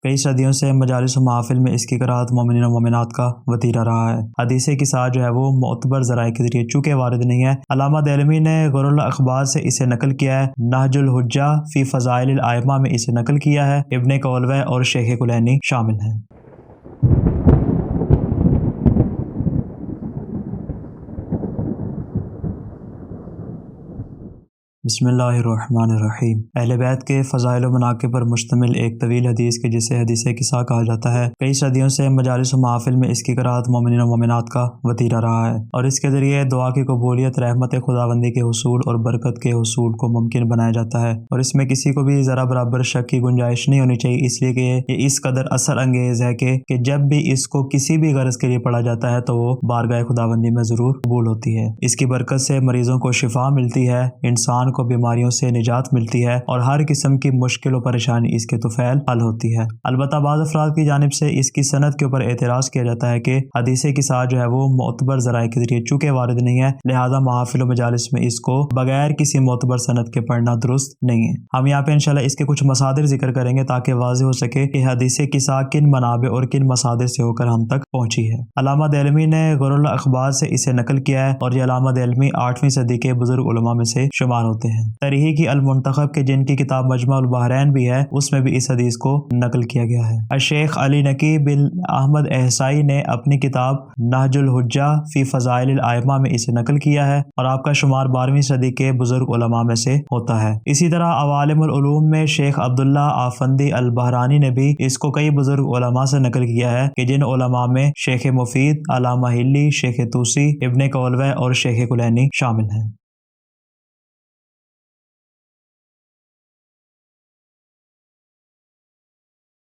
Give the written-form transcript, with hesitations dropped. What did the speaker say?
کئی صدیوں سے مجالس و محافل میں اس کی قرأت مومنین و مومنات کا وتیرہ رہا ہے۔ حدیث کسا جو ہے وہ معتبر ذرائع کے ذریعے چونکہ وارد نہیں ہے، علامہ دہلوی نے غر الاخبار سے اسے نقل کیا ہے، نہج الحجہ فی فضائل الائمہ میں اسے نقل کیا ہے، ابن کولوہ اور شیخ کلینی شامل ہیں۔ بسم اللہ الرحمن الرحیم۔ اہل بیت کے فضائل و مناقب پر مشتمل ایک طویل حدیث کے جسے حدیث کسا کہا جاتا ہے، کئی صدیوں سے مجالس و محافل میں اس کی قرأت مومنین و مومنات کا وتیرہ رہا ہے، اور اس کے ذریعے دعا کی قبولیت، رحمت خداوندی کے حصول اور برکت کے حصول کو ممکن بنایا جاتا ہے، اور اس میں کسی کو بھی ذرا برابر شک کی گنجائش نہیں ہونی چاہیے، اس لیے کہ یہ اس قدر اثر انگیز ہے کہ جب بھی اس کو کسی بھی غرض کے لیے پڑھا جاتا ہے تو وہ بارگاہ خداوندی میں ضرور قبول ہوتی ہے۔ اس کی برکت سے مریضوں کو شفا ملتی ہے، انسان کو بیماریوں سے نجات ملتی ہے، اور ہر قسم کی مشکل و پریشانی اس کے طفیل حل ہوتی ہے۔ البتہ بعض افراد کی جانب سے اس کی سند کے اوپر اعتراض کیا جاتا ہے کہ حدیث کسا جو ہے وہ معتبر ذرائع کے ذریعے چونکہ وارد نہیں ہے، لہذا محافل و مجالس میں اس کو بغیر کسی معتبر سند کے پڑھنا درست نہیں ہے۔ ہم یہاں پہ انشاءاللہ اس کے کچھ مصادر ذکر کریں گے تاکہ واضح ہو سکے کہ حدیث کسا کن منابع اور کن مصادر سے ہو کر ہم تک پہنچی ہے۔ علامہ دہلوی نے غر الاخبار سے اسے نقل کیا ہے، اور یہ علامہ دہلوی 8ویں صدی کے بزرگ علماء میں سے شمار ہوتے ہیں۔ ترحیح کی المنتخب کے جن کی کتاب مجمع البحرین بھی ہے، اس میں بھی اس حدیث کو نقل کیا گیا ہے۔ الشیخ علی نقی بن احمد احصائی نے اپنی کتاب نہج الحجہ فی فضائل الائمہ میں اسے نقل کیا ہے، اور آپ کا شمار 12ویں صدی کے بزرگ علماء میں سے ہوتا ہے۔ اسی طرح عوالم العلوم میں شیخ عبداللہ آفندی البحرانی نے بھی اس کو کئی بزرگ علماء سے نقل کیا ہے، کہ جن علماء میں شیخ مفید، علامہ ہلی، شیخ طوسی، ابن کولوہ اور شیخ کلینی شامل ہیں۔